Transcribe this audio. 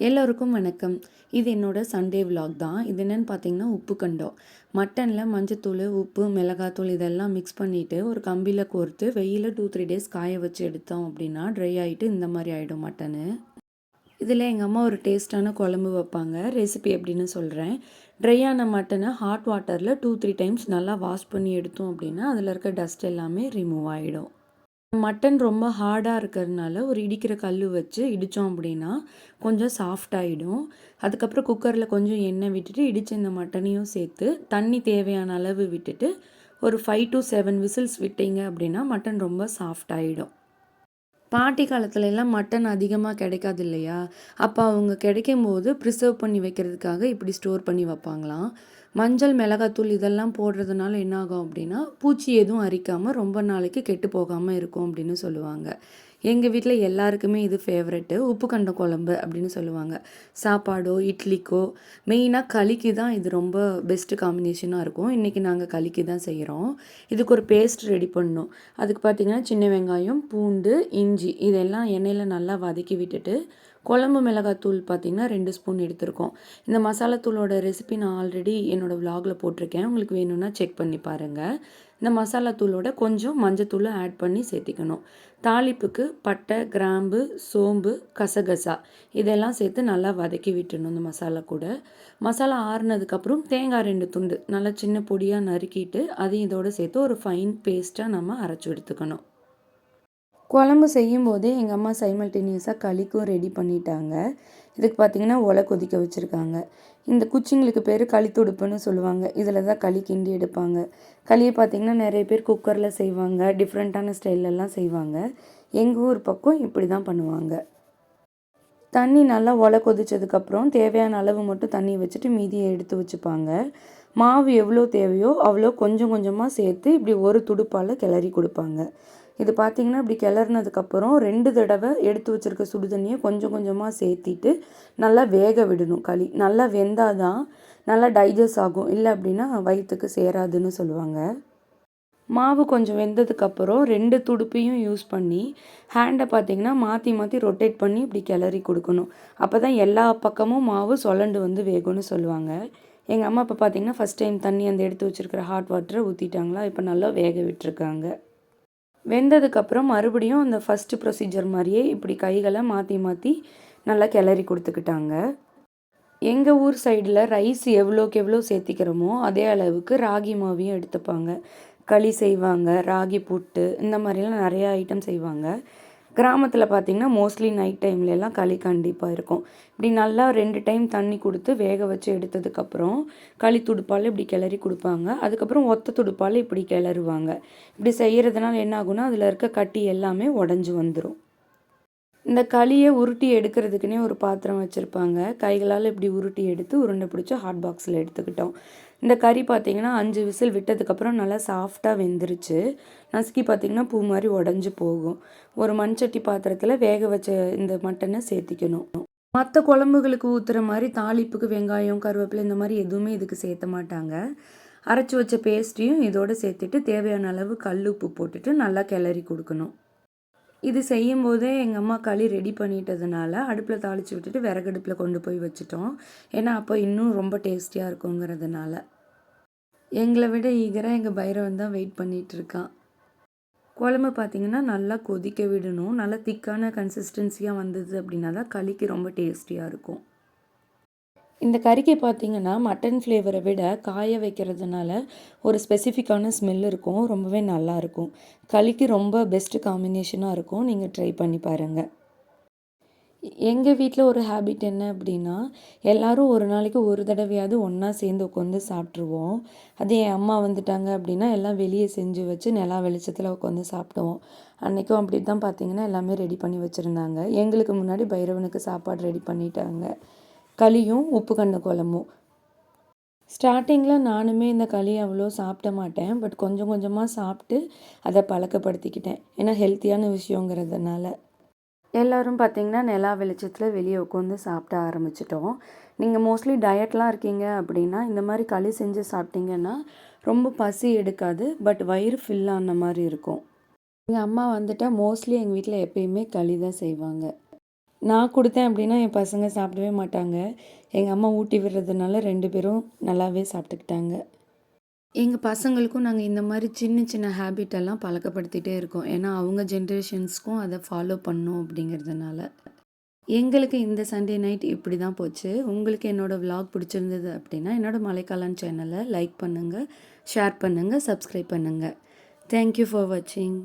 எல்லோருக்கும் வணக்கம். இது என்னோட சண்டே விலாக் தான். இது என்னன்னு பார்த்தீங்கன்னா, உப்பு கண்டம். மட்டனில் மஞ்சத்தூள், உப்பு, மிளகாத்தூள் இதெல்லாம் மிக்ஸ் பண்ணிவிட்டு ஒரு கம்பியில் கோர்த்து வெயிலில் 2-3 டேஸ் காய வச்சு எடுத்தோம் அப்படின்னா ட்ரை ஆகிட்டு இந்த மாதிரி ஆகிடும் மட்டனு. இதில் எங்கள் அம்மா ஒரு டேஸ்ட்டான குழம்பு வைப்பாங்க. ரெசிபி எப்படின்னு சொல்கிறேன். ட்ரையான மட்டனை ஹாட் வாட்டரில் 2-3 டைம்ஸ் நல்லா வாஷ் பண்ணி எடுத்தோம் அப்படின்னா அதில் இருக்க டஸ்ட் எல்லாமே ரிமூவ் ஆகிடும். மட்டன் ரொம்ப ஹார்டாக இருக்கிறதுனால ஒரு இடிக்கிற கல் வச்சு இடித்தோம் அப்படின்னா கொஞ்சம் சாஃப்ட் ஆகிடும். அதுக்கப்புறம் குக்கரில் கொஞ்சம் எண்ணெய் விட்டுட்டு இடித்த இந்த மட்டனையும் சேர்த்து தண்ணி தேவையான அளவு விட்டுட்டு ஒரு 5 to 7 விசில்ஸ் விட்டீங்க அப்படின்னா மட்டன் ரொம்ப சாஃப்ட் ஆகிடும். பாட்டி காலத்துலலாம் மட்டன் அதிகமாக கிடைக்காது இல்லையா? அப்போ அவங்க கிடைக்கும் போது ப்ரிசர்வ் பண்ணி வைக்கிறதுக்காக இப்படி ஸ்டோர் பண்ணி வைப்பாங்களாம். மஞ்சள், மிளகாத்தூள் இதெல்லாம் போடுறதுனால என்னாகும் அப்படின்னா, பூச்சி எதுவும் அரிக்காமல் ரொம்ப நாளைக்கு கெட்டு போகாமல் இருக்கும் அப்படின்னு சொல்லுவாங்க. எங்கள் வீட்டில் எல்லாருக்குமே இது ஃபேவரெட்டு. உப்பு கண்டம் குழம்பு அப்படின்னு சொல்லுவாங்க. சாப்பாடோ, இட்லிக்கோ, மெயினாக களிக்கு தான் இது ரொம்ப பெஸ்ட்டு காம்பினேஷனாக இருக்கும். இன்றைக்கி நாங்கள் களிக்கு தான் செய்கிறோம். இதுக்கு ஒரு பேஸ்ட் ரெடி பண்ணணும். அதுக்கு பார்த்திங்கன்னா சின்ன வெங்காயம், பூண்டு, இஞ்சி இதெல்லாம் எண்ணெயில் நல்லா வதக்கி விட்டுட்டு குழம்பு மிளகாத்தூள் பார்த்திங்கன்னா 2 ஸ்பூன் எடுத்திருக்கோம். இந்த மசாலாத்தூளோட ரெசிபி நான் ஆல்ரெடி என்னோடய விலாகில் போட்டிருக்கேன். உங்களுக்கு வேணும்னா செக் பண்ணி பாருங்கள். இந்த மசாலாத்தூளோட கொஞ்சம் மஞ்சத்தூள் ஆட் பண்ணி சேர்த்திக்கணும். தாளிப்புக்கு பட்டை, கிராம்பு, சோம்பு, கசகசா இதெல்லாம் சேர்த்து நல்லா வதக்கி விட்டுணும். இந்த மசாலா கூட மசாலா ஆறுனதுக்கப்புறம் தேங்காய் 2 துண்டு நல்லா சின்ன பொடியாக நறுக்கிட்டு அதையும் இதோடு சேர்த்து ஒரு ஃபைன் பேஸ்ட்டாக நம்ம அரைச்சி எடுத்துக்கணும். குழம்பு செய்யும்போதே எங்கள் அம்மா சைமல்டேனியஸாக களிக்கும் ரெடி பண்ணிட்டாங்க. இதுக்கு பார்த்திங்கன்னா ஒலை கொதிக்க வச்சுருக்காங்க. இந்த குச்சிங்களுக்கு பேர் களித்துடுப்புன்னு சொல்லுவாங்க. இதில் தான் களி கிண்டி எடுப்பாங்க. களியை பார்த்திங்கன்னா நிறைய பேர் குக்கரில் செய்வாங்க, டிஃப்ரெண்ட்டான ஸ்டைல்லலாம் செய்வாங்க. எங்கள் ஊர் பக்கம் இப்படி தான் பண்ணுவாங்க. தண்ணி நல்லா ஒலை கொதித்ததுக்கப்புறம் தேவையான அளவு மட்டும் தண்ணி வச்சுட்டு மீதியை எடுத்து வச்சுப்பாங்க. மாவு எவ்வளோ தேவையோ அவ்வளோ கொஞ்சம் கொஞ்சமாக சேர்த்து இப்படி ஒரு துடுப்பால் கிளறி கொடுப்பாங்க. இது பார்த்திங்கன்னா இப்படி கிளறினதுக்கப்புறம் 2 தடவை எடுத்து வச்சுருக்க சுடு தண்ணியை கொஞ்சம் கொஞ்சமாக சேர்த்திட்டு நல்லா வேக விடணும். களி நல்லா வெந்தால் தான் நல்லா டைஜஸ்ட் ஆகும். இல்லை அப்படின்னா வயிற்றுக்கு சேராதுன்னு சொல்லுவாங்க. மாவு கொஞ்சம் வெந்ததுக்கப்புறம் 2 துடுப்பையும் யூஸ் பண்ணி ஹேண்டை பார்த்திங்கன்னா மாற்றி மாற்றி ரொட்டேட் பண்ணி இப்படி கிளறி கொடுக்கணும். அப்போ தான் எல்லா பக்கமும் மாவு சொலண்டு வந்து வேகும்னு சொல்லுவாங்க. எங்கள் அம்மா இப்போ பார்த்திங்கன்னா ஃபஸ்ட் டைம் தண்ணி அந்த எடுத்து வச்சுருக்கிற ஹாட் வாட்டரை ஊற்றிட்டாங்களா, இப்போ நல்லா வேக விட்டுருக்காங்க. வெந்ததுக்கப்புறம் மறுபடியும் அந்த ஃபஸ்ட்டு ப்ரொசீஜர் மாதிரியே இப்படி கைகளை மாற்றி மாற்றி நல்லா கிளறி கொடுத்துக்கிட்டாங்க. எங்கள் ஊர் சைடில் ரைஸ் எவ்வளோக்கு எவ்வளோ சேர்த்திக்கிறோமோ அதே அளவுக்கு ராகி மாவையும் எடுத்துப்பாங்க. களி செய்வாங்க, ராகி புட்டு இந்த மாதிரிலாம் நிறையா ஐட்டம் செய்வாங்க. கிராமத்தில் பார்த்திங்கன்னா மோஸ்ட்லி நைட் டைம்லலாம் களி கண்டிப்பாக இருக்கும். இப்படி நல்லா 2 டைம் தண்ணி கொடுத்து வேக வச்சு எடுத்ததுக்கப்புறம் களி துடுப்பால் இப்படி கிளறி கொடுப்பாங்க. அதுக்கப்புறம் ஒத்த துடுப்பால் இப்படி கிளறுவாங்க. இப்படி செய்கிறதுனால என்ன ஆகும்னா அதில் இருக்க கட்டி எல்லாமே உடஞ்சி வந்துடும். இந்த களியை உருட்டி எடுக்கிறதுக்குனே ஒரு பாத்திரம் வச்சுருப்பாங்க. கைகளால் இப்படி உருட்டி எடுத்து உருண்டை பிடிச்சி ஹாட் பாக்ஸில் எடுத்துக்கிட்டோம். இந்த கறி பார்த்திங்கன்னா 5 விசில் விட்டதுக்கப்புறம் நல்லா சாஃப்டாக வெந்துருச்சு. நசுக்கி பார்த்திங்கன்னா பூ மாதிரி உடஞ்சி போகும். ஒரு மண்சட்டி பாத்திரத்தில் வேக வச்ச இந்த மட்டனை சேர்த்திக்கணும். மற்ற குழம்புகளுக்கு ஊற்றுற மாதிரி தாளிப்புக்கு வெங்காயம், கருவேப்பிலை இந்த மாதிரி எதுவுமே இதுக்கு சேர்த்த மாட்டாங்க. அரைச்சி வச்ச பேஸ்ட்டையும் இதோடு சேர்த்துட்டு தேவையான அளவு கல் உப்பு போட்டுட்டு நல்லா கிளறி கொடுக்கணும். இது செய்யும்போதே எங்கள் அம்மா களி ரெடி பண்ணிட்டதுனால அடுப்பில் தாளித்து விட்டுட்டு விறகடுப்பில் கொண்டு போய் வச்சுட்டோம். ஏன்னா அப்போ இன்னும் ரொம்ப டேஸ்டியாக இருக்குங்கிறதுனால. எங்களை விட ஈகராக எங்கள் பைரவன் தான் வெயிட் பண்ணிகிட்ருக்கான். குழம்பு பார்த்திங்கன்னா நல்லா கொதிக்க விடணும். நல்லா திக்கான கன்சிஸ்டன்சியாக வந்தது அப்படின்னா தான் களிக்கு ரொம்ப டேஸ்டியாக இருக்கும். இந்த கறிக்கு பார்த்திங்கன்னா மட்டன் ஃப்ளேவரை விட காய வைக்கிறதுனால ஒரு ஸ்பெசிஃபிக்கான ஸ்மெல் இருக்கும். ரொம்பவே நல்லாயிருக்கும். களிக்கு ரொம்ப பெஸ்ட்டு காம்பினேஷனாக இருக்கும். நீங்கள் ட்ரை பண்ணி பாருங்கள். எங்கள் வீட்டில் ஒரு ஹேபிட் என்ன அப்படின்னா, எல்லோரும் ஒரு நாளைக்கு ஒரு தடவையாவது ஒன்றா சேர்ந்து உட்காந்து சாப்பிட்ருவோம். அதே என் அம்மா வந்துட்டாங்க அப்படின்னா எல்லாம் வெளியே செஞ்சு வச்சு நிலா வெளிச்சத்தில் உட்காந்து சாப்பிடுவோம். அன்றைக்கும் அப்படி தான் பார்த்திங்கன்னா எல்லாமே ரெடி பண்ணி வச்சுருந்தாங்க. எங்களுக்கு முன்னாடி பைரவனுக்கு சாப்பாடு ரெடி பண்ணிட்டாங்க. களியும் உப்பு கண்ட குழம்பும். ஸ்டார்டிங்கில் நானுமே இந்த களி அவ்வளோ சாப்பிட மாட்டேன். பட் கொஞ்சம் கொஞ்சமாக சாப்பிட்டு அதை பழக்கப்படுத்திக்கிட்டேன். ஏன்னா ஹெல்த்தியான விஷயங்கிறதுனால. எல்லோரும் பார்த்திங்கன்னா நிலா வெளிச்சத்தில் வெளியே உட்காந்து சாப்பிட ஆரம்பிச்சிட்டோம். நீங்கள் மோஸ்ட்லி டயட்லாம் இருக்கீங்க அப்படின்னா இந்த மாதிரி களி செஞ்சு சாப்பிட்டிங்கன்னா ரொம்ப பசி எடுக்காது. பட் வயிறு ஃபில் ஆன மாதிரி இருக்கும். எங்கள் அம்மா வந்துட்டால் மோஸ்ட்லி எங்கள் வீட்டில் எப்பயுமே களி தான் செய்வாங்க. நான் குடுத்தேன் அப்படின்னா, என் பசங்க சாப்பிடவே மாட்டாங்க. எங்க அம்மா ஊட்டி விடுறதுனால 2 பேரும் நல்லாவே சாப்பிட்டுக்கிட்டாங்க. எங்க பசங்களுக்கும் நாங்க இந்த மாரி சின்ன சின்ன ஹேபிட் எல்லாம் பழக்கப்படுத்திட்டே இருக்கோம். ஏன்னா, அவங்க ஜெனரேஷன்ஸ்க்கும் அத ஃபாலோ பண்ணணும் அப்படிங்கிறதுனால. எங்களுக்கு இந்த சண்டே நைட் இப்படி தான் போச்சு. உங்களுக்கு என்னோட விளாக் பிடிச்சிருந்தது அப்படின்னா, என்னோட மலைக்காளான் சேனல லைக் பண்ணுங்க, ஷேர் பண்ணுங்க, சப்ஸ்கிரைப் பண்ணுங்க. தேங்க் யூ ஃபார் வாட்சிங்.